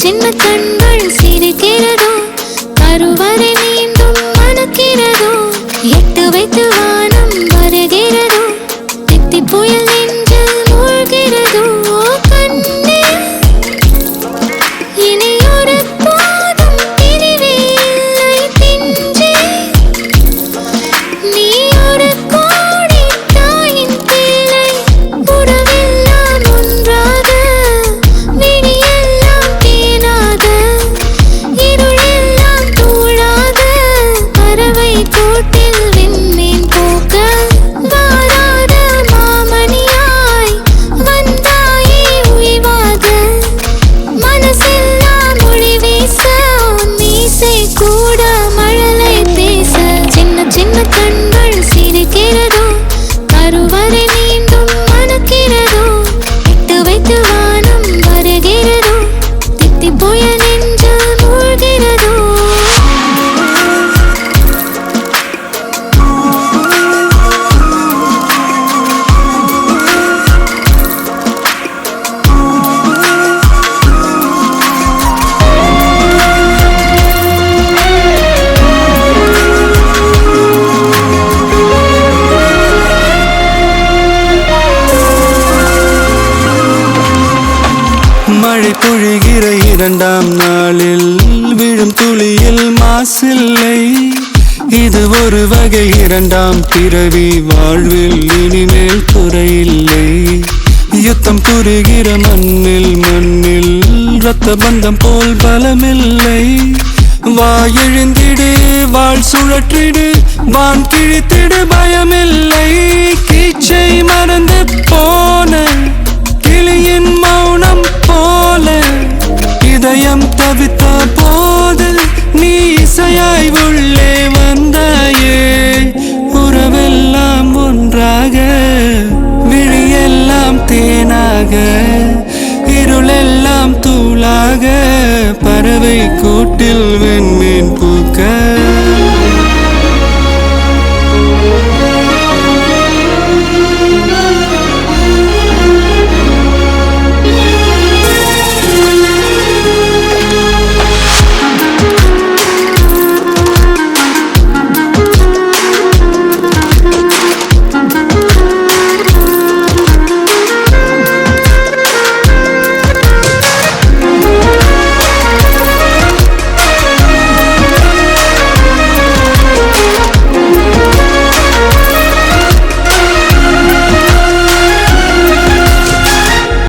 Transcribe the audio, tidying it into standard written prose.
சின்ன கண்கள் சிரிக்கிறதோ, கருவறை மீண்டும் மணக்கிறதோ, எட்டு வைத்து வானம் வருகிறதோ, தித்தி புயல் நெஞ்சில் மூழ்கிறதோ. கண்ணே இனி ஒரு போதும் பிரிவே இல்லை பிஞ்சே, நீ ஒரு கோடி தாயின் பிள்ளை. உறவெல்லாம் ஒன்றாக, விழியெல்லாம் தேனாக, இருளெல்லாம் தூளாக, பறவை கூட்டில் விண்மீன் போக்க. வாராத மாமணியாய் வந்தாயே உயிவாக, மனசெல்லாம் ஒளி வீச, மீசை கூட மழலை பேச. சின்ன சின்ன கண்கள் சிரிக்கிறதோ, கருவறை மீண்டும் மணக்கிறதோ, எட்டு வைத்து வானம் வருகிறதோ, தித்தி புயல் நெஞ்சில் மூழ்கிறதோ. மழை பொழிகிற இரண்டாம் நாளில் விழும் துளியில் மாசில்லை. இது ஒரு வகை இரண்டாம் பிறவி, வாழ்வில் இனிமேல் குறையில்லை. யுத்தம் புரிகிற மண்ணில் இரத்த பந்தம் போல் பலமில்லை. வா எழுந்திடு, வாழ் சுழற்றிடு, வான் கிழித்திடு, பயமில்லை. கீச்சை மறந்து போன கிளியின் மௌனம் போல, இதயம் தவித்த போது நீ இசையாய் உள்ளே வந்தாயே. உறவெல்லாம் ஒன்றாக, விழியெல்லாம் தேனாக, இருளெல்லாம் தூளாக, பறவை கூட்டில்